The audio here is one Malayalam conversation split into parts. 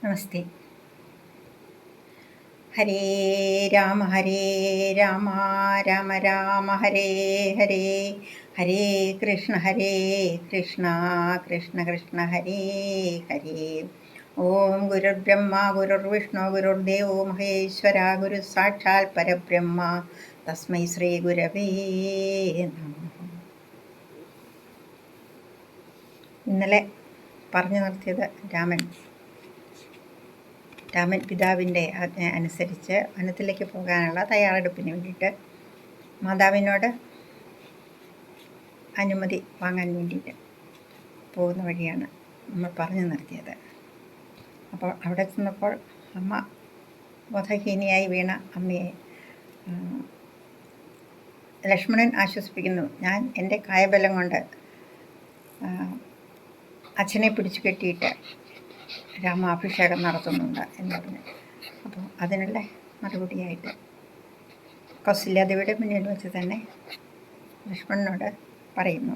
നമസ്തേ. ഹരേ രാമ രാമ രാമ ഹരേ ഹരേ, ഹരേ കൃഷ്ണ കൃഷ്ണ കൃഷ്ണ ഹരേ ഹരേ. ഓം ഗുരുർബ്രഹ്മ ഗുരുർവിഷ്ണു ഗുരുർദേവോ മഹേശ്വര, ഗുരു സാക്ഷാൽ പരബ്രഹ്മ, തസ്മൈ ശ്രീ ഗുരവേ നമഃ. ഇന്നലെ പറഞ്ഞു നിർത്തിയത് രാമൻ പിതാവിൻ്റെ ആജ്ഞ അനുസരിച്ച് വനത്തിലേക്ക് പോകാനുള്ള തയ്യാറെടുപ്പിന് വേണ്ടിയിട്ട് മാതാവിനോട് അനുമതി വാങ്ങാൻ വേണ്ടിയിട്ട് പോകുന്ന വഴിയാണ് നമ്മൾ പറഞ്ഞു നിർത്തിയത്. അപ്പോൾ അവിടെ ചെന്നപ്പോൾ അമ്മ ബോധഹീനിയായി വീണ അമ്മയെ ലക്ഷ്മണൻ ആശ്വസിപ്പിക്കുന്നു. ഞാൻ എൻ്റെ കായബലം കൊണ്ട് അച്ഛനെ പിടിച്ചു കെട്ടിയിട്ട് രാമാഭിഷേകം നടത്തുന്നുണ്ട് എന്ന് പറഞ്ഞു. അപ്പോൾ അതിനുള്ള മറുപടിയായിട്ട് കൗസല്യാദേവിയുടെ മുന്നിൽ വെച്ച് തന്നെ ലക്ഷ്മണനോട് പറയുന്നു.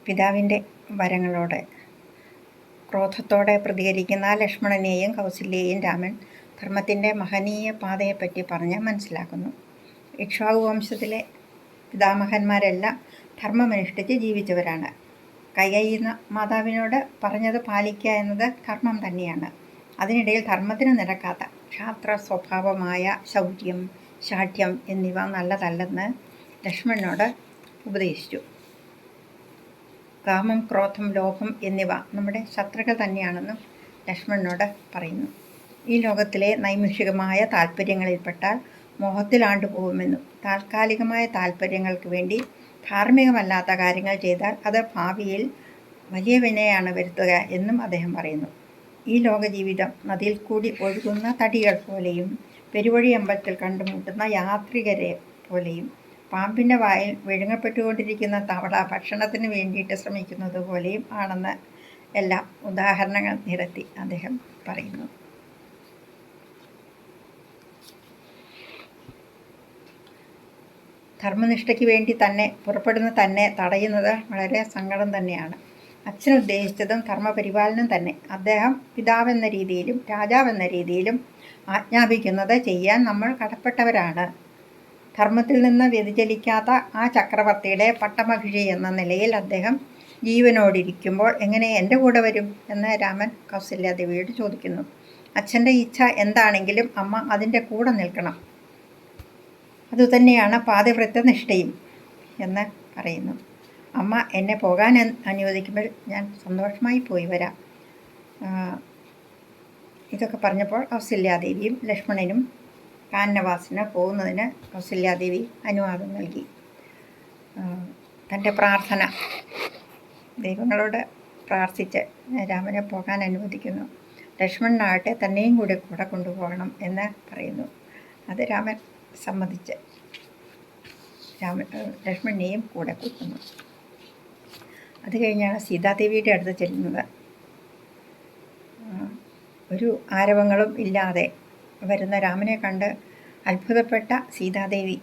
പിതാവിൻ്റെ വരങ്ങളോട് ക്രോധത്തോടെ പ്രതികരിക്കുന്ന ലക്ഷ്മണനെയും കൗസല്യയെയും രാമൻ ധർമ്മത്തിൻ്റെ മഹനീയ പാതയെപ്പറ്റി പറഞ്ഞ് മനസ്സിലാക്കുന്നു. ഇക്ഷ്വാകു വംശത്തിലെ പിതാമഹന്മാരെല്ലാം ധർമ്മമനുഷ്ഠിച്ച് ജീവിച്ചവരാണ്. കൈകയ്യുന്ന മാതാവിനോട് പറഞ്ഞത് പാലിക്കുക എന്നത് ധർമ്മം തന്നെയാണ്. അതിനിടയിൽ ധർമ്മത്തിന് നിരക്കാത്ത ക്ഷാത്ര സ്വഭാവമായ ശൗര്യം, ശാഠ്യം എന്നിവ നല്ലതല്ലെന്ന് ലക്ഷ്മണനോട് ഉപദേശിച്ചു. കാമം, ക്രോധം, ലോഭം എന്നിവ നമ്മുടെ ശത്രുക്കൾ തന്നെയാണെന്നും ലക്ഷ്മണനോട് പറയുന്നു. ഈ ലോകത്തിലെ നൈമിഷികമായ താല്പര്യങ്ങളിൽപ്പെട്ടാൽ മോഹത്തിലാണ്ടു പോകുമെന്നും താൽക്കാലികമായ താല്പര്യങ്ങൾക്ക് വേണ്ടി ധാർമ്മികമല്ലാത്ത കാര്യങ്ങൾ ചെയ്താൽ അത് ഭാവിയിൽ വലിയ വിനയാണ് വരുത്തുക എന്നും അദ്ദേഹം പറയുന്നു. ഈ ലോകജീവിതം നദിയിൽ കൂടി ഒഴുകുന്ന തടികൾ പോലെയും പെരുവഴി അമ്പലത്തിൽ കണ്ടുമുട്ടുന്ന യാത്രികരെ പോലെയും പാമ്പിൻ്റെ വായിൽ വിഴുങ്ങപ്പെട്ടുകൊണ്ടിരിക്കുന്ന തവള ഭക്ഷണത്തിന് വേണ്ടിയിട്ട് ശ്രമിക്കുന്നത് പോലെയും ആണെന്ന് എല്ലാം ഉദാഹരണങ്ങൾ നിരത്തി അദ്ദേഹം പറയുന്നു. ധർമ്മനിഷ്ഠയ്ക്ക് വേണ്ടി പുറപ്പെടുന്ന തന്നെ തടയുന്നത് വളരെ സങ്കടം തന്നെയാണ്. അച്ഛൻ ഉദ്ദേശിച്ചതും ധർമ്മപരിപാലനം തന്നെ. അദ്ദേഹം പിതാവെന്ന രീതിയിലും രാജാവെന്ന രീതിയിലും ആജ്ഞാപിക്കുന്നത് ചെയ്യാൻ നമ്മൾ കടപ്പെട്ടവരാണ്. ധർമ്മത്തിൽ നിന്ന് വ്യതിചലിക്കാത്ത ആ ചക്രവർത്തിയുടെ പട്ടമഹിഷി എന്ന നിലയിൽ അദ്ദേഹം ജീവനോടിരിക്കുമ്പോൾ എങ്ങനെ എൻ്റെ കൂടെ വരും എന്ന് രാമൻ കൗസല്യാദേവിയോട് ചോദിക്കുന്നു. അച്ഛൻ്റെ ഇച്ഛ എന്താണെങ്കിലും അമ്മ അതിൻ്റെ കൂടെ നിൽക്കണം. അതുതന്നെയാണ് പാതിവ്രത്യനിഷ്ഠയും എന്ന് പറയുന്നു. അമ്മ എന്നെ പോകാൻ അനുവദിക്കുമ്പോൾ ഞാൻ സന്തോഷമായി പോയി വരാം. ഇതൊക്കെ പറഞ്ഞപ്പോൾ കൗസല്യാദേവിയും ലക്ഷ്മണനും കാനനവാസിന് പോകുന്നതിന് കൗസല്യാദേവി അനുവാദം നൽകി. തൻ്റെ പ്രാർത്ഥന ദൈവങ്ങളോട് പ്രാർത്ഥിച്ച് രാമനെ പോകാൻ അനുവദിക്കുന്നു. ലക്ഷ്മണനാകട്ടെ തന്നെയും കൂടെ കൊണ്ടുപോകണം എന്ന് പറയുന്നു. അത് രാമൻ സമ്മതിച്ച് ലക്ഷ്മണനെയും കൂടെ കൂട്ടുന്നു. അത് കഴിഞ്ഞാണ് സീതാദേവിയുടെ അടുത്ത് ചെല്ലുന്നത്. ഒരു ആരവങ്ങളും ഇല്ലാതെ വരുന്ന രാമനെ കണ്ട് അത്ഭുതപ്പെട്ട സീതാദേവി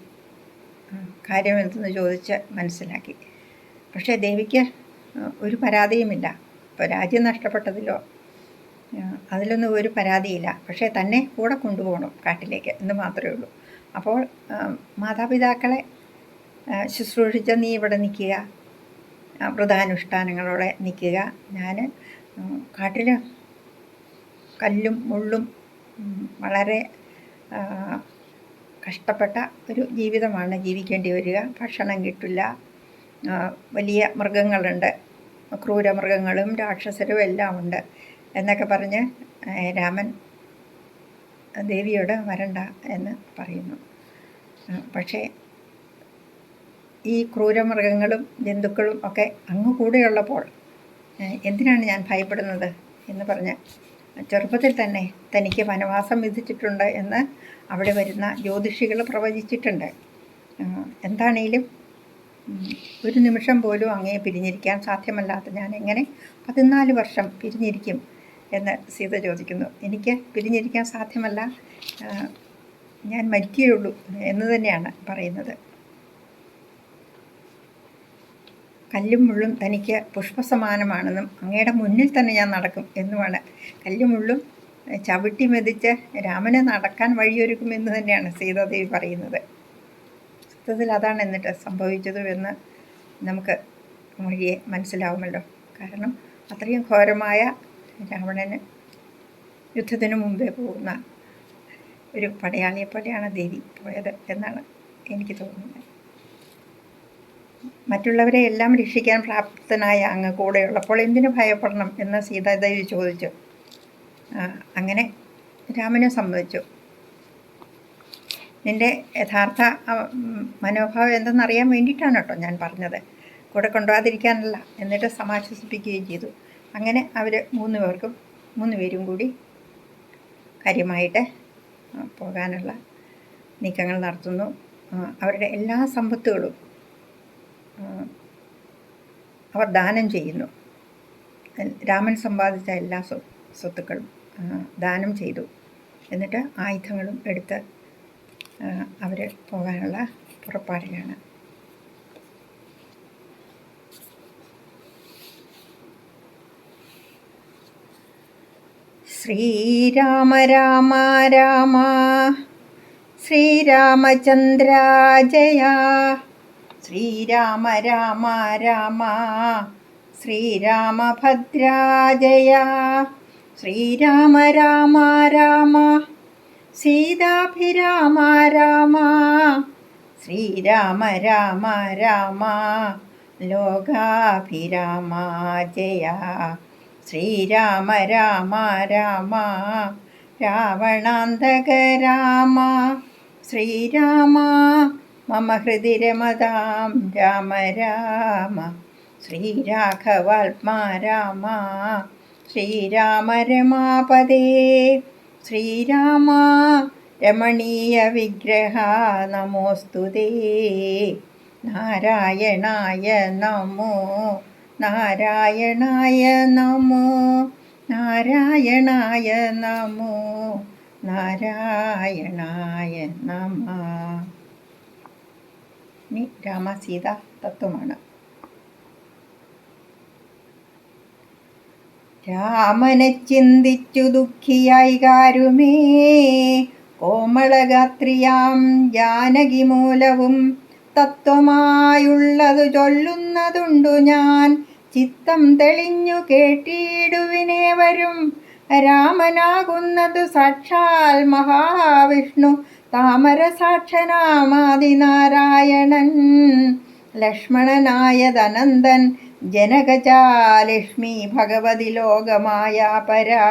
കാര്യം എന്തെന്ന് ചോദിച്ച് മനസ്സിലാക്കി. പക്ഷേ ദേവിക്ക് ഒരു പരാതിയുമില്ല. ഇപ്പോൾ രാജ്യം നഷ്ടപ്പെട്ടതിലോ അതിലൊന്നും ഒരു പരാതിയില്ല. പക്ഷേ തന്നെ കൂടെ കൊണ്ടുപോകണം കാട്ടിലേക്ക് എന്ന് മാത്രമേ ഉള്ളൂ. അപ്പോൾ മാതാപിതാക്കളെ ശുശ്രൂഷിച്ച് നീ ഇവിടെ നിൽക്കുക, വ്രതാനുഷ്ഠാനങ്ങളോടെ നിൽക്കുക. ഞാൻ കാട്ടിൽ കല്ലും മുള്ളും വളരെ കഷ്ടപ്പെട്ട ഒരു ജീവിതമാണ് ജീവിക്കേണ്ടി വരിക. ഭക്ഷണം കിട്ടില്ല, വലിയ മൃഗങ്ങളുണ്ട്, ക്രൂരമൃഗങ്ങളും രാക്ഷസരും എല്ലാം ഉണ്ട് എന്നൊക്കെ പറഞ്ഞ് രാമൻ ദേവിയോട് വരണ്ട എന്ന് പറയുന്നു. പക്ഷേ ഈ ക്രൂരമൃഗങ്ങളും ജന്തുക്കളും ഒക്കെ അങ്ങ് കൂടെയുള്ളപ്പോൾ എന്തിനാണ് ഞാൻ ഭയപ്പെടുന്നത് എന്ന് പറഞ്ഞ് ചെറുപ്പത്തിൽ തന്നെ തനിക്ക് വനവാസം വിധിച്ചിട്ടുണ്ട് എന്ന് അവിടെ വരുന്ന ജ്യോതിഷികൾ പ്രവചിച്ചിട്ടുണ്ട്. എന്താണേലും ഒരു നിമിഷം പോലും അങ്ങയെ പിരിഞ്ഞിരിക്കാൻ സാധ്യമല്ലാത്ത ഞാൻ എങ്ങനെ 14 വർഷം പിരിഞ്ഞിരിക്കും എന്ന് സീത ചോദിക്കുന്നു. എനിക്ക് പിരിഞ്ഞിരിക്കാൻ സാധ്യമല്ല, ഞാൻ മരിക്കുകയുള്ളൂ എന്ന് തന്നെയാണ് പറയുന്നത്. കല്ലും മുള്ളും തനിക്ക് പുഷ്പസമാനമാണെന്നും അങ്ങയുടെ മുന്നിൽ തന്നെ ഞാൻ നടക്കും എന്നുമാണ്. കല്ലും മുള്ളും ചവിട്ടി മെതിച്ച് രാമനെ നടക്കാൻ വഴിയൊരുക്കുമെന്ന് തന്നെയാണ് സീതാദേവി പറയുന്നത്. സത്യത്തിൽ അതാണ് എന്നിട്ട് സംഭവിച്ചതുമെന്ന് നമുക്ക് വഴിയെ മനസ്സിലാവുമല്ലോ. കാരണം അത്രയും ഘോരമായ രാവണന് യുദ്ധത്തിന് മുമ്പേ പോകുന്ന ഒരു പടയാളിയെ പോലെയാണ് ദേവി പോയത് എന്നാണ് എനിക്ക് തോന്നുന്നത്. മറ്റുള്ളവരെ എല്ലാം രക്ഷിക്കാൻ പ്രാപ്തനായ അങ്ങ് കൂടെയുള്ളപ്പോൾ എന്തിനു ഭയപ്പെടണം എന്ന് സീതാദേവി ചോദിച്ചു. അങ്ങനെ രാമനെ സമ്മതിച്ചു. നിൻ്റെ യഥാർത്ഥ മനോഭാവം എന്തെന്നറിയാൻ വേണ്ടിയിട്ടാണ് കേട്ടോ ഞാൻ പറഞ്ഞത്, കൂടെ കൊണ്ടുപോകാതിരിക്കാനല്ല. എന്നിട്ട് സമാശ്വസിപ്പിക്കുകയും ചെയ്തു. അങ്ങനെ അവർ മൂന്ന് പേരും കൂടി കാര്യമായിട്ട് പോകാനുള്ള നീക്കങ്ങൾ നടത്തുന്നു. അവരുടെ എല്ലാ സമ്പത്തുകളും അവർ ദാനം ചെയ്യുന്നു. രാമൻ സമ്പാദിച്ച എല്ലാ സ്വത്തുക്കളും ദാനം ചെയ്തു. എന്നിട്ട് ആയുധങ്ങളും എടുത്ത് അവർ പോകാനുള്ള പുറപ്പാടിലാണ്. ശ്രീരാമ രാമ രാമ ശ്രീരാമചന്ദ്ര ജയ, ശ്രീരാമ രാമ രാമ ശ്രീരാമഭദ്ര ജയ, ശ്രീരാമ രാമ രാമ സീതാഭിരാമ രാമ, ശ്രീരാമ രാമ രാമ ലോകാഭിരാമ ജയ, ശ്രീരാമ രാമ രാമ രാവണാന്തക രാമ, ശ്രീരാമ മമ ഹൃദി രമതാം രാമ രാമ, ശ്രീരാഘവാത്മാ രാമ, ശ്രീരാമ രമാപദേ, ശ്രീരാമ രമണീയ വിഗ്രഹ നമോസ്തുതേ, നാരായണായ നമോ നാരായണായ നമോ നാരായണായ നമോ നാരായണായ നമ. ഇനി രാമസീത തത്വമാണ്. രാമനെ ചിന്തിച്ചു ദുഃഖിയായി കാരുമേ, കോമളഗാത്രിയാം ജാനകി മൂലവും തത്വമായുള്ളതു ചൊല്ലുന്നതുണ്ടു ഞാൻ, ചിത്തം തെളിഞ്ഞു കേട്ടിടുവിനേവരും, രാമനാകുന്നതു സാക്ഷാൽ മഹാവിഷ്ണു, താമരസാക്ഷനാമാദിനാരായണൻ, ലക്ഷ്മണനായതനന്ദൻ ജനകജാലക്ഷ്മി ഭഗവതി ലോകമായ പരാ,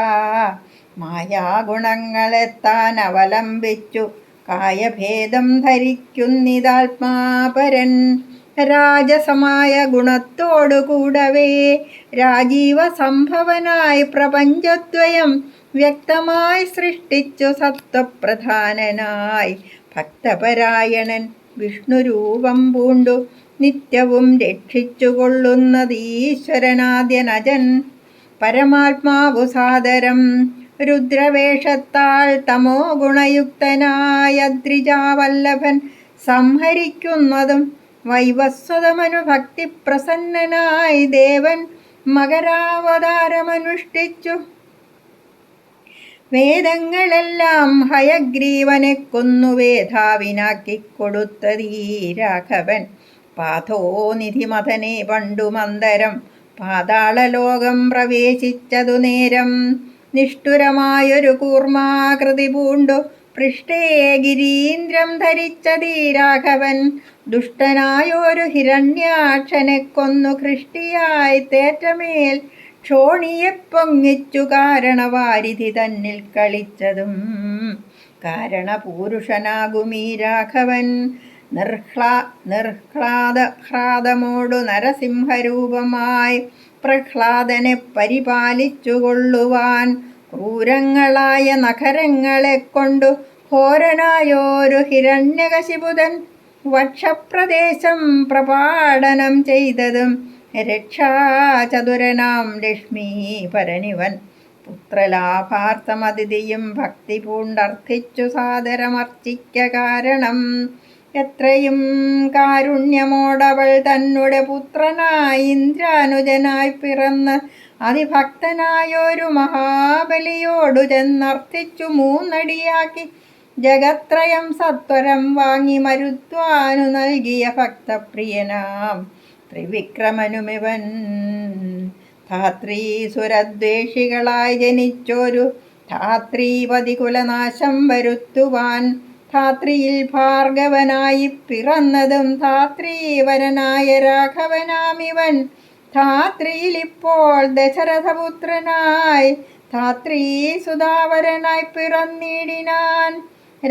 മായാഗുണങ്ങളെ താൻ അവലംബിച്ചു കായഭേദം ധരിക്കുന്നിതാത്മാപരൻ, രാജസമായ ഗുണത്തോടു കൂടവേ രാജീവ സംഭവനായി പ്രപഞ്ചദ്വയം വ്യക്തമായി സൃഷ്ടിച്ചു സത്വപ്രധാനനായി, ഭക്തപരായണൻ വിഷ്ണുരൂപം പൂണ്ടു നിത്യവും രക്ഷിച്ചുകൊള്ളുന്നത് ഈശ്വരനാദ്യനജൻ, പരമാത്മാവു സാദരം രുദ്രവേഷത്താൽ തമോ ഗുണയുക്തനായ ദ്രിജാവല്ലഭൻ സംഹരിക്കുന്നതും, വൈവസ്വതമനുഭക്തി പ്രസന്നനായി ദേവൻ മകരാവതാരമനുഷ്ഠിച്ചു, വേദങ്ങളെല്ലാം ഹയഗ്രീവനെ കൊന്നു വേധാവിനാക്കിക്കൊടുത്തതീ രാഘവൻ, പാഥോനിധിമഥനെ പണ്ടു മന്ദരം പാതാളലോകം പ്രവേശിച്ചതു നേരം, നിഷ്ഠുരമായൊരു കൂർമാകൃതി പൂണ്ടു പൃഷ്ഠേ ഗിരീന്ദ്രം ധരിച്ചതീ രാഘവൻ, ദുഷ്ടനായൊരു ഹിരണ്യാക്ഷനെ കൊന്നു കൃഷ്ടിയായി തേറ്റമേൽ ക്ഷോണിയെ പൊങ്ങിച്ചു കാരണവാരിധി തന്നിൽ കളിച്ചതും, കാരണപൂരുഷനാകുമീ രാഘവൻ, നിർഹ്ലാദമോടു നരസിംഹരൂപമായി പ്രഹ്ലാദനെ പരിപാലിച്ചുകൊള്ളുവാൻ, ക്രൂരങ്ങളായ നഖരങ്ങളെ കൊണ്ടു ഘോരനായോരു ഹിരണ്യകശിപുതൻ വക്ഷപ്രദേശം പ്രപാടനം ചെയ്തതും, രക്ഷാചതുരനാം ലക്ഷ്മീപരനിവൻ, പുത്രലാഭാർത്ഥമതിഥിയും ഭക്തി പൂണ്ടർത്ഥിച്ചു സാദരമർച്ചിക്ക കാരണം, എത്രയും കാരുണ്യമോടവൾ തന്നെ പുത്രനായി ഇന്ദ്രാനുജനായി പിറന്ന് അതിഭക്തനായൊരു മഹാബലിയോടു ചെന്നർത്ഥിച്ചു മൂന്നടിയാക്കി ജഗത്രയം സത്വരം വാങ്ങി മരുത്വാനു നൽകിയ ഭക്തപ്രിയനാം ത്രിവിക്രമനുമിവൻ. ധാത്രീസുരദ്വേഷികളായി ജനിച്ചൊരു ധാത്രീപതി കുലനാശം വരുത്തുവാൻ ധാത്രിയിൽ ഭാർഗവനായി പിറന്നതും ധാത്രീവരനായ രാഘവനാമിവൻ. ധാത്രിയിലിപ്പോൾ ദശരഥപുത്രനായി ധാത്രീസുധാവരനായി പിറന്നിടിനാൻ.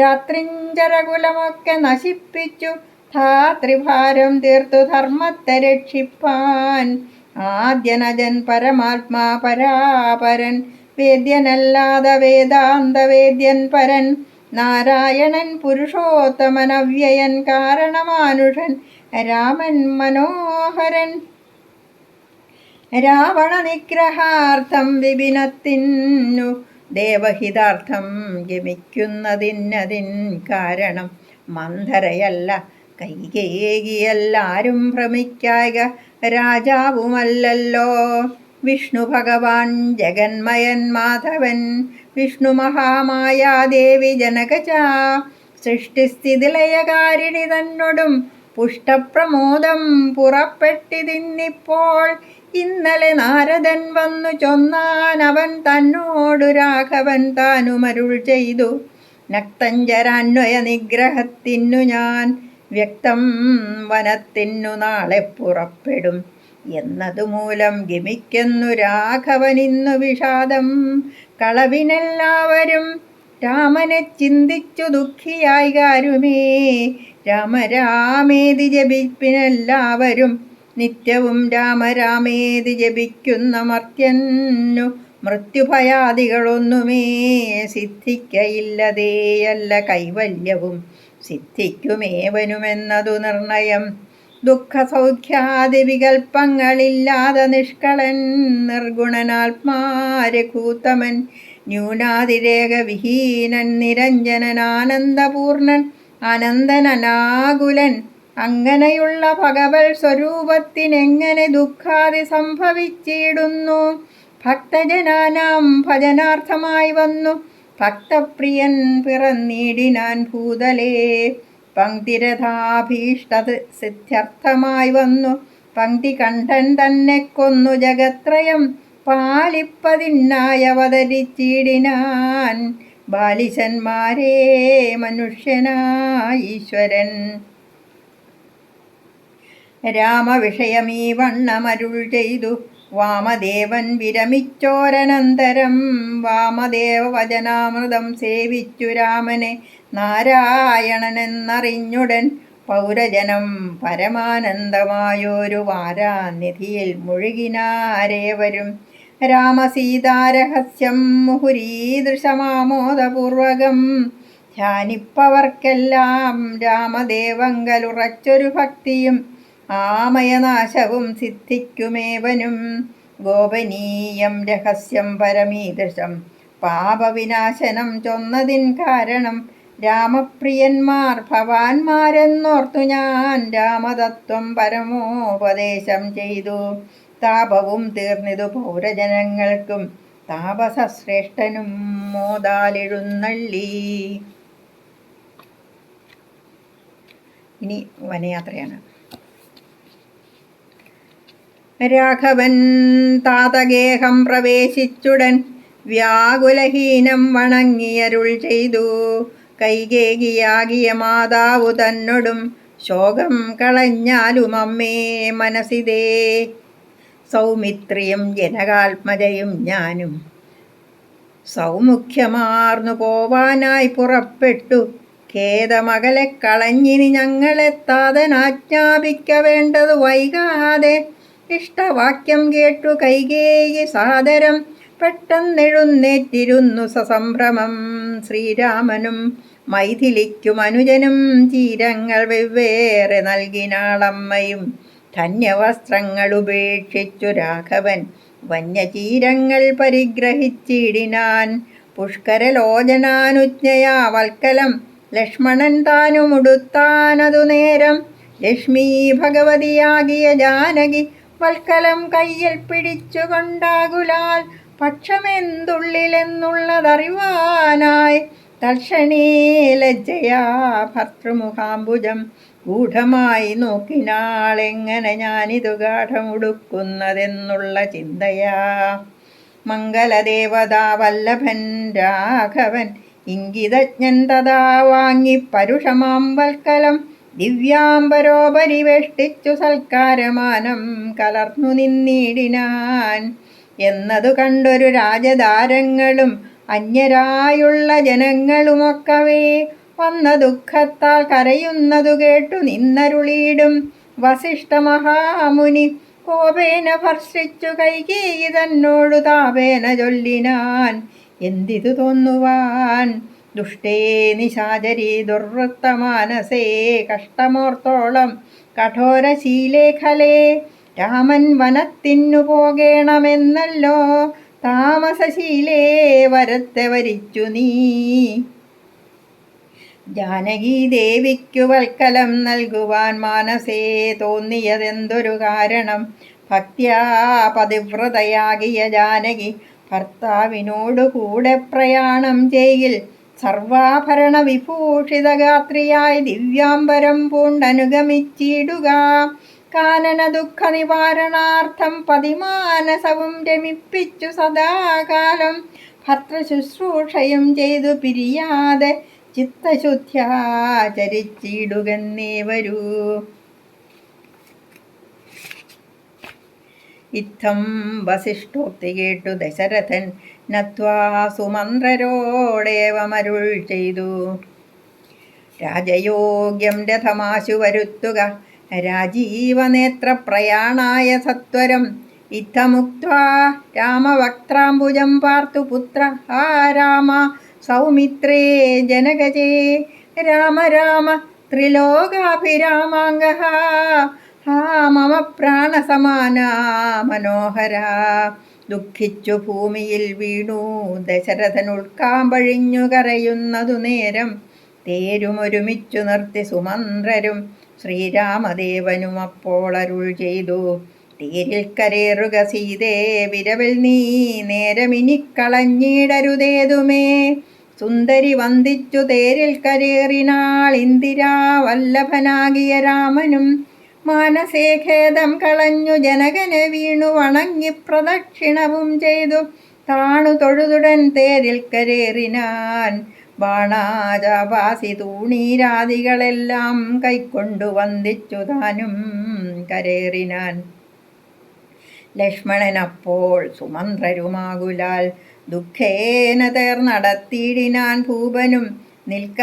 രാത്രിഞ്ചരകുലമൊക്കെ നശിപ്പിച്ചു ധാത്രിഭാരം തീർത്തു ധർമ്മത്തെ രക്ഷിപ്പാൻ. ആദ്യനജൻ പരമാത്മാ പരാപരൻ വേദ്യനല്ലാതെ വേദാന്തവേദ്യൻ പരൻ. നാരായണൻ പുരുഷോത്തമൻ അവ്യയൻ കാരണമാനുഷൻ രാമൻ മനോഹരൻ. രാവണ നിഗ്രഹാർത്ഥം വിപിനത്തിനു ദേവഹിതാർത്ഥം ഗമിക്കുന്നതിന്നതിൻ കാരണം മന്ധരയല്ല കൈകേകിയെല്ലാരും ഭ്രമിക്കായ രാജാവുമല്ലല്ലോ. വിഷ്ണു ഭഗവാൻ ജഗന്മയൻ മാധവൻ വിഷ്ണു മഹാമായാദേവി ജനകജ സൃഷ്ടിസ്ഥിതിലയകാരിണി തന്നോടും പുഷ്ടപ്രമോദം പുറപ്പെട്ടിതിന്നിപ്പോൾ. ഇന്നലെ നാരദൻ വന്നു ചൊന്നാൻ അവൻ തന്നോടു രാഘവൻ താനുമരുൾ ചെയ്തു. നക്തഞ്ചരാന്വയ നിഗ്രഹത്തിനു ഞാൻ വ്യക്തം വനത്തിനു നാളെ പുറപ്പെടും എന്നതുമൂലം ഗമിക്കുന്നു രാഘവനിന്നു വിഷാദം. കളവിനെല്ലാവരും രാമനെ ചിന്തിച്ചു ദുഃഖിയായി കാരുമേ. രാമരാമേതി ജപിപ്പിനെല്ലാവരും നിത്യവും രാമരാമേതി ജപിക്കുന്ന മർത്യന്നു മൃത്യുഭയാദികളൊന്നുമേ സിദ്ധിക്കയില്ലതേയല്ല കൈവല്യവും സിദ്ധിക്കുമേവനുമെന്നതു നിർണയം. ദുഃഖസൗഖ്യാദി വികൽപ്പങ്ങളില്ലാതെ നിഷ്കളൻ നിർഗുണനാത്മാരഘൂത്തമൻ ന്യൂനാതിരേകവിഹീനൻ നിരഞ്ജനനാനന്ദപൂർണൻ അനന്തനാകുലൻ. അങ്ങനെയുള്ള ഭഗവൽ സ്വരൂപത്തിനെങ്ങനെ ദുഃഖാദി സംഭവിച്ചിടുന്നു? ഭക്തജനാനാം ഭജനാർത്ഥമായി വന്നു ഭക്തപ്രിയൻ പിറന്നിടിനാൻ ഭൂതലേ. പങ്ക്തിരഥാഭീഷ്ട സിദ്ധ്യർത്ഥമായി വന്നു പങ്ക്തികണ്ഠൻ തന്നെ കൊന്നു ജഗത്രയം പാലിപ്പതിനായി അവതരിച്ചിടിനാൻ. ബാലിശന്മാരേ മനുഷ്യനായീശ്വരൻ രാമവിഷയമീ വണ്ണമരുൾ ചെയ്തു. വാമദേവൻ വിരമിച്ചോരനന്തരം വാമദേവ വചനാമൃതം സേവിച്ചു രാമനെ നാരായണനെന്നറിഞ്ഞുടൻ. പൗരജനം പരമാനന്ദമായൊരു വാരാനിധിയിൽ മുഴുകിനാരേവരും. രാമസീതാരഹസ്യം മുഹുരീദൃശമാമോദപൂർവകം ധ്യാനിപ്പവർക്കെല്ലാം രാമദേവങ്കലുറച്ചൊരു ഭക്തിയും ആമയനാശവും സിദ്ധിക്കുമേവനും. ഗോപനീയം രഹസ്യം പരമീദൃശം പാപവിനാശനം ചൊന്നതിൻ കാരണം രാമപ്രിയന്മാർ ഭവാന്മാരെന്നോർത്തു ഞാൻ രാമതത്വം പരമോപദേശം ചെയ്തു. താപവും തീർന്നിതു പൗരജനങ്ങൾക്കും താപസശ്രേഷ്ഠനും മോദാലെഴുന്നള്ളി. ഇനി വനയാത്രയാണ്. രാഘവൻ താതഗേഹം പ്രവേശിച്ചുടൻ വ്യാകുലഹീനം വണങ്ങിയരുൾ ചെയ്തു. കൈകേകിയാകിയ മാതാവു തന്നോടും ശോകം കളഞ്ഞാലും അമ്മേ മനസ്സിതേ. സൗമിത്രിയും ജനകാത്മജയും ഞാനും സൗമുഖ്യമാർന്നു പോവാനായി പുറപ്പെട്ടു. ഖേദമകലെ കളഞ്ഞിനി ഞങ്ങളെ താതനാജ്ഞാപിക്ക വേണ്ടതു വൈകാതെ. ഇഷ്ടവാക്യം കേട്ടു കൈകേയി സാദരം പെട്ടെന്നെഴുന്നേറ്റിരുന്നു സസംഭ്രമം. ശ്രീരാമനും മൈഥിലിക്കും അനുജനും ചീരങ്ങൾ വെവ്വേറെ നൽകിനാളമ്മയും. ധന്യവസ്ത്രങ്ങൾ ഉപേക്ഷിച്ചു രാഘവൻ വന്യചീരങ്ങൾ പരിഗ്രഹിച്ചിടിനാൻ. പുഷ്കരലോചനാനുജ്ഞയാ വൽക്കലം ലക്ഷ്മണൻ താനുമുടുത്താനതു നേരം ലക്ഷ്മി ഭഗവതിയാകിയ ജാനകി വൽക്കലം കയ്യിൽ പിടിച്ചുകൊണ്ടാകുലാൽ പക്ഷമെന്തുള്ളിലെന്നുള്ളതറിവാനായി തൽക്ഷണേ ലജ്ജയാ ഭർത്തൃമുഖാംബുജം ഗൂഢമായി നോക്കിനാളെങ്ങനെ ഞാനിതു ഗാഠമുടുക്കുന്നതെന്നുള്ള ചിന്തയാ. മംഗലദേവതാ വല്ലഭൻ രാഘവൻ ഇംഗിതജ്ഞൻ തഥാ വാങ്ങി പരുഷമാം വൽക്കലം ദിവ്യാംബരോപരിവേഷ്ടിച്ചു സൽക്കാരമാനം കലർന്നു നിന്നിടിനാൻ. എന്നതു കണ്ടൊരു രാജതാരങ്ങളും അന്യരായുള്ള ജനങ്ങളുമൊക്കവേ വന്ന ദുഃഖത്താൽ കരയുന്നതു കേട്ടു നിന്നരുളീടും വസിഷ്ഠ മഹാമുനി കോപേന ഭർഷിച്ചു കൈകേയി തന്നോടു താപേന ചൊല്ലിനാൻ. എന്തിതു തോന്നുവാൻ ദുഷ്ടേ നിശാചരീ ദുർവൃത്തമാനസേ കഷ്ടമോർത്തോളം കഠോരശീലേഖലേ രാമൻ വനത്തിനു പോകേണമെന്നല്ലോ താമസശീലേ വരത്തെ വരിച്ചു നീ. ജാനകി ദേവിക്കു വൽക്കലം നൽകുവാൻ മാനസേ തോന്നിയതെന്തൊരു കാരണം. ഭക്ത്യാ പതിവ്രതയാകിയ ജാനകി ഭർത്താവിനോടു കൂടെ പ്രയാണം ചെയ്യിൽ സർവാഭരണ വിഭൂഷിത ഗാത്രിയായി ദിവ്യാംബരം പൂണ്ടനുഗമിച്ചിടുക. കാനന ദുഃഖ നിവാരണാർത്ഥം പതിമാനസവും രമിപ്പിച്ചു സദാകാലം ഭർത്തൃശുശ്രൂഷയും ചെയ്തു പിരിയാതെ ചിത്തശുദ്ധ്യാചരിച്ചിടുകന്നേ വരൂ. ഇത്തം വസിഷ്ഠോക്തി കേട്ടു ദശരഥൻ നത്വാ സുമന്ത്രരോടേവമരുൾ ചെയ്തു. രാജയോഗ്യം രഥമാശു വരുത്തുക രാജീവനേത്രപ്രയാണായ സത്വരം. ഇത്തമുക്ത്വാ രാമവക്ത്രാംബുജം പാർത്തു പുത്ര ആ രാമ സൗമിത്രേ ജനകജേ. രാമ രാമ ത്രിലോകാഭിരാമാംഗഃ ഹാ മമ പ്രാണസമാനാ മനോഹര. ദുഃഖിച്ചു ഭൂമിയിൽ വീണു ദശരഥൻ ഉൾക്കാമ്പഴിഞ്ഞു കരയുന്നതു നേരം തേരുമൊരുമിച്ചു നിർത്തി സുമന്ത്രരും ശ്രീരാമദേവനും അപ്പോൾ അരുൾ ചെയ്തു. തേരിൽ കരേറുക സീതേ വിരവിൽ നീ നേരമിനിക്കളഞ്ഞിടരുതേതുമേ. സുന്ദരി വന്ദിച്ചു തേരിൽ കരേറിനാൾ ഇന്ദിരാ വല്ലഭനാകിയ രാമനും. മാനസേ ഖേദം കളഞ്ഞു ജനകനെ വീണു വണങ്ങി പ്രദക്ഷിണവും ചെയ്തു താണു തൊഴുതുടൻ തേരിൽ കരേറിനാൻ. ബാണാജാപാസി തൂണീരാദികളെല്ലാം കൈക്കൊണ്ടു വന്ദിച്ചു താനും കരേറിനാൻ. ലക്ഷ്മണനപ്പോൾ സുമന്ത്രരുമാകുലാൽ ദുഃഖേന തേർന്നടത്തിയിടിനാൻ ഭൂപനും.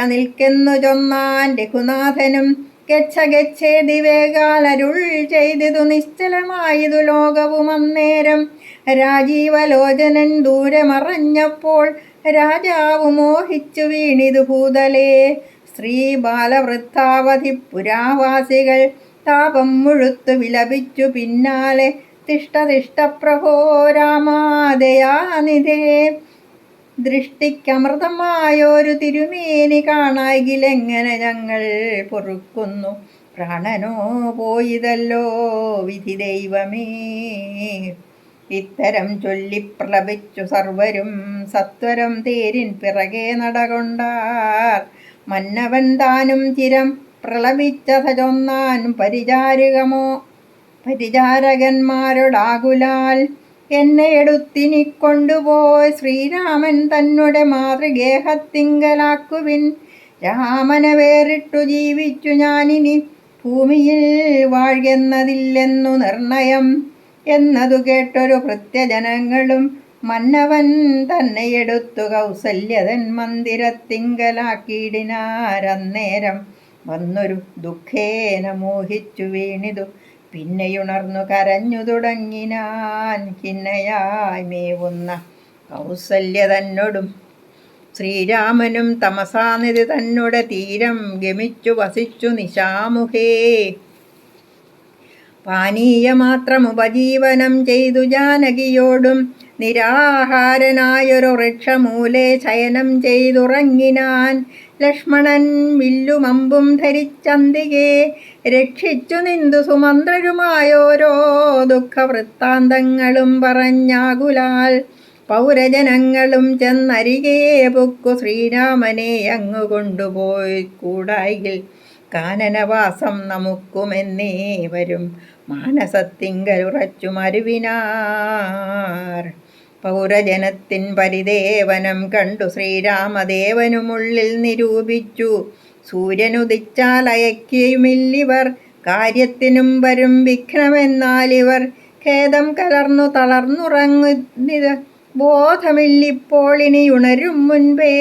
നിൽക്കെന്നു ചൊന്നാൻ രഘുനാഥനും. ഗച്ഛ ഗച്ഛേതി വേഗാലരുൾ ചെയ്തിതു നിശ്ചലമായതു ലോകവും അന്നേരം. രാജീവലോചനൻ ദൂരെ മറഞ്ഞപ്പോൾ രാജാവ് മോഹിച്ചു വീണിതു ഭൂതലേ. സ്ത്രീ ബാലവൃദ്ധാവധി പുരാവാസികൾ താപം മുഴുത്തു വിലപിച്ചു പിന്നാലെ. തിഷ്ട തിഷ്ട പ്രഭോ രാമാദയാനിധേ. ദൃഷ്ടിക്കമൃതമായൊരു തിരുമേനി കാണായിലെങ്ങനെ ഞങ്ങൾ പൊറുക്കുന്നു. പ്രാണനോ പോയിതല്ലോ വിധി ദൈവമേ. ഇത്തരം ചൊല്ലി പ്രലപിച്ചു സർവരും സത്വരം തേരിൻ പിറകെ നടകൊണ്ടാർ. മന്നവൻ താനും ചിരം പ്രലപിച്ചത ചൊന്നാൻ പരിചാരകന്മാരോടാകുലാൽ. എന്നെ എടുത്തിനിക്കൊണ്ടുപോയി ശ്രീരാമൻ തന്നെ മാതൃഗേഹത്തിങ്കലാക്കുവിൻ. രാമനെ വേറിട്ടു ജീവിച്ചു ഞാനിനി ഭൂമിയിൽ വാഴുന്നതില്ലെന്നു നിർണയം. എന്നതു കേട്ടൊരു ഭൃത്യജനങ്ങളും മന്നവൻ തന്നെ എടുത്തു കൗസല്യതൻ മന്ദിരത്തിങ്കലാക്കിയിടിനാരന്നേരം. വന്നൊരു ദുഃഖേന മോഹിച്ചു വീണിതു പിന്നെയുണർന്നു കരഞ്ഞു തുടങ്ങിനാൻ. ഖിന്നയായി മേവുന്ന കൗസല്യ തന്നോടും ശ്രീരാമനും തമസാനിധി തന്നെ തീരം ഗമിച്ചു വസിച്ചു നിശാമുഖേ. പാനീയമാത്രമുപജീവനം ചെയ്തു ജാനകിയോടും നിരാഹാരനായൊരു വൃക്ഷമൂലെ ശയനം ചെയ്തുറങ്ങിനാൻ. ലക്ഷ്മണൻ വില്ലുമമ്പും ധരിച്ചന്തികെ രക്ഷിച്ചു നിന്തു സുമന്ത്രരുമായോരോ ദുഃഖവൃത്താന്തങ്ങളും പറഞ്ഞാകുലാൽ. പൗരജനങ്ങളും ചെന്നരികെ പൊക്കു ശ്രീരാമനെ അങ്ങു കൊണ്ടുപോയി കൂടായിൽ. കാനനവാസം നമുക്കുമെന്നേവരും മാനസത്തിങ്കലുറച്ചു മരുവിനാർ. പൗരജനത്തിൻ പരിദേവനം കണ്ടു ശ്രീരാമദേവനുമുള്ളിൽ നിരൂപിച്ചു. സൂര്യനുദിച്ചാൽ അയക്കുകയുമില്ലിവർ, കാര്യത്തിനും വരും വിഘ്നമെന്നാലിവർ. ഖേദം കലർന്നു തളർന്നുറങ്ങുന്നിത് ബോധമില്ലിപ്പോൾ, ഇനിയുണരും മുൻപേ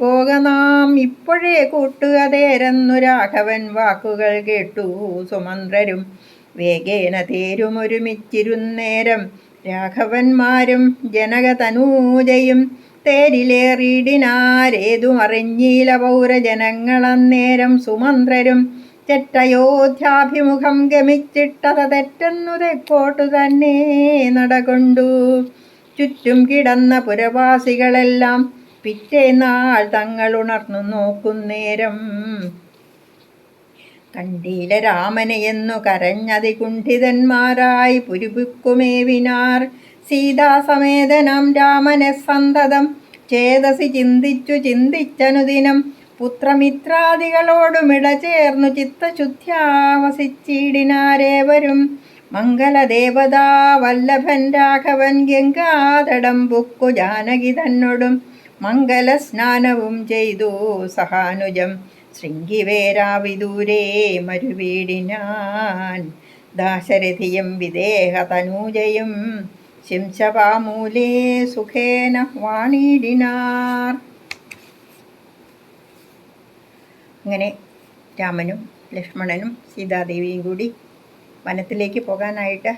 പോക നാം ഇപ്പോഴേ കൂട്ടുകതേരെന്നു രാഘവൻ വാക്കുകൾ കേട്ടു. സുമന്ത്രരും വേഗേന തേരുമൊരുമിച്ചിരുന്നേരം രാഘവന്മാരും ജനകതനൂജയും തേരിലേറിയിടിനാരേതുമറിഞ്ഞീല പൗരജനങ്ങളന്നേരം. സുമന്ത്രരും ചെറ്റയോധ്യാഭിമുഖം ഗമിച്ചിട്ടത തെറ്റെന്നു തെക്കോട്ടു തന്നെ നടകൊണ്ടു. ചുറ്റും കിടന്ന പുരവാസികളെല്ലാം പിറ്റേന്നാൾ തങ്ങളുണർന്നു നോക്കുന്നേരം കണ്ടീല രാമനെയെന്നു കരഞ്ഞതികുണ്ഠിതന്മാരായി പുരുപുക്കുമേവിനാർ. സീതാസമേതനാം രാമനെ സന്തതം ചേതസി ചിന്തിച്ചനുദിനം പുത്രമിത്രാദികളോടുമിട ചേർന്നു ചിത്തശുദ്ധ്യാവസിച്ചിടിനാരേവരും. മംഗലദേവതാ വല്ലഭൻ രാഘവൻ ഗംഗാതടം പുക്കു ജാനകി തന്നോടും മംഗലസ്നാനവും ചെയ്തു സഹാനുജം ശൃംഗിവേരാവിദൂരേ മരുവീടിനാൻ. ദാശരഥിയും വിദേഹതനൂജയും ശിംശപാമൂലേ സുഖേന വാണിടിനാർ. അങ്ങനെ രാമനും ലക്ഷ്മണനും സീതാദേവിയും കൂടി വനത്തിലേക്ക് പോകാനായിട്ട്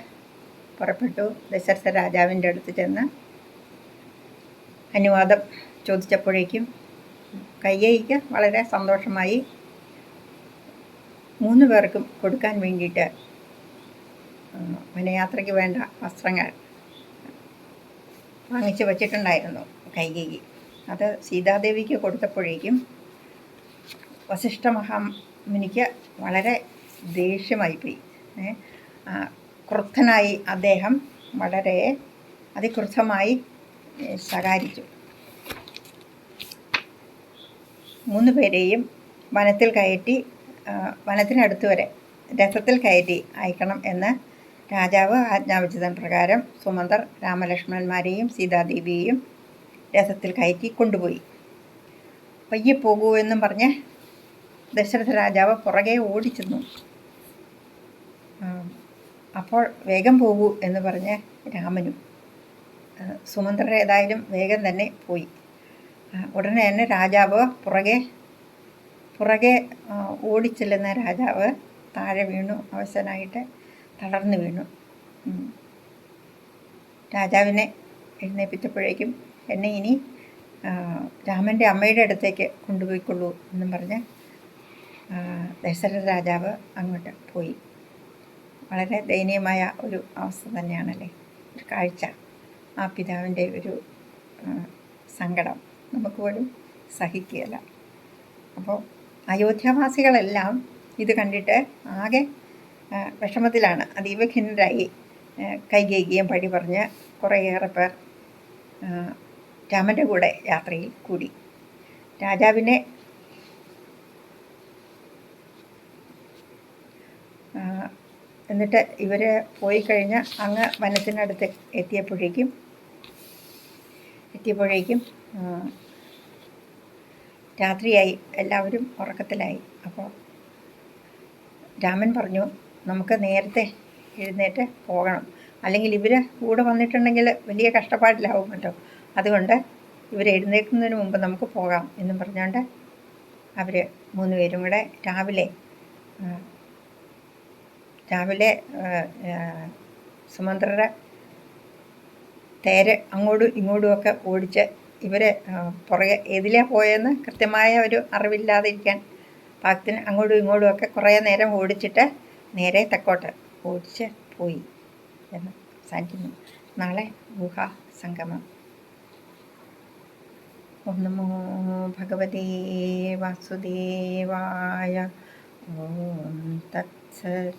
പുറപ്പെട്ടു. ദശരഥ രാജാവിൻ്റെ അടുത്ത് ചെന്ന് അനുവാദം ചോദിച്ചപ്പോഴേക്കും കൈകേയിക്ക് വളരെ സന്തോഷമായി. 3 പേർക്കും കൊടുക്കാൻ വേണ്ടിയിട്ട് വനയാത്രയ്ക്ക് വേണ്ട വസ്ത്രങ്ങൾ വാങ്ങിച്ചു വച്ചിട്ടുണ്ടായിരുന്നു കൈകേയി. അത് സീതാദേവിക്ക് കൊടുത്തപ്പോഴേക്കും വസിഷ്ഠ മഹാമുനിക്ക് വളരെ ദേഷ്യമായിപ്പോയി. ക്രുദ്ധനായി അദ്ദേഹം വളരെ അതിക്രുദ്ധമായി ശകാരിച്ചു. 3 പേരെയും വനത്തിൽ കയറ്റി വനത്തിനടുത്ത് വരെ രഥത്തിൽ കയറ്റി അയക്കണം എന്ന് രാജാവ് ആജ്ഞാപിച്ചതിന് പ്രകാരം സുമന്തർ രാമലക്ഷ്മണന്മാരെയും സീതാദേവിയെയും രഥത്തിൽ കയറ്റി കൊണ്ടുപോയി. പയ്യെ പോകൂ എന്നും പറഞ്ഞ് ദശരഥ രാജാവ് പുറകെ ഓടിച്ചെന്നു. അപ്പോൾ വേഗം പോകൂ എന്ന് പറഞ്ഞ് രാമനും. സുമന്ത്രർ ഏതായാലും വേഗം തന്നെ പോയി. ഉടനെ തന്നെ രാജാവ് പുറകെ ഓടിച്ചെല്ലുന്ന രാജാവ് താഴെ വീണു. അവശനായിട്ട് തളർന്നു വീണു. രാജാവിനെ എഴുന്നേൽപ്പിച്ചപ്പോഴേക്കും എന്നെ ഇനി രാമൻ്റെ അമ്മയുടെ അടുത്തേക്ക് കൊണ്ടുപോയിക്കൊള്ളൂ എന്നും പറഞ്ഞ് ദശരഥ രാജാവ് അങ്ങോട്ട് പോയി. വളരെ ദയനീയമായ ഒരു അവസ്ഥ തന്നെയാണല്ലേ, ഒരു കാഴ്ച. ആ പിതാവിൻ്റെ ഒരു സങ്കടം നമുക്ക് പോലും സഹിക്കുകയില്ല. അപ്പോൾ അയോധ്യാവാസികളെല്ലാം ഇത് കണ്ടിട്ട് ആകെ വിഷമത്തിലാണ്. അതീവ ഖിന്നരായി. കൈകേയിയും പഴി പറഞ്ഞ് കുറേയേറെ പേർ രാമൻ്റെ കൂടെ യാത്രയിൽ കൂടി. രാജാവിനെ എന്നിട്ട് ഇവർ പോയി കഴിഞ്ഞ് അങ്ങ് വനത്തിനടുത്ത് എത്തിയപ്പോഴേക്കും രാത്രിയായി. എല്ലാവരും ഉറക്കത്തിലായി. അപ്പോൾ രാമൻ പറഞ്ഞു, നമുക്ക് നേരത്തെ എഴുന്നേറ്റ് പോകണം, അല്ലെങ്കിൽ ഇവർ കൂടെ വന്നിട്ടുണ്ടെങ്കിൽ വലിയ കഷ്ടപ്പാടിലാവുമല്ലോ. അതുകൊണ്ട് ഇവർ എഴുന്നേൽക്കുന്നതിന് മുമ്പ് നമുക്ക് പോകാം എന്നും പറഞ്ഞുകൊണ്ട് അവർ 3 പേരും കൂടെ രാവിലെ സുമന്ത്രരുടെ തേര് അങ്ങോട്ടും ഇങ്ങോട്ടുമൊക്കെ ഓടിച്ച് ഇവർ പുറകെ ഏതിലേ പോയെന്ന് കൃത്യമായ ഒരു അറിവില്ലാതിരിക്കാൻ പാകത്തിന് അങ്ങോട്ടും ഇങ്ങോട്ടുമൊക്കെ കുറേ നേരം ഓടിച്ചിട്ട് നേരെ തെക്കോട്ട് ഓടിച്ച് പോയി എന്ന് അവസാനിക്കുന്നു. നാളെ ഗുഹ സംഗമം. ഓം നമോ ഭഗവതേ വാസുദേവായ. ഓം തത്സത്.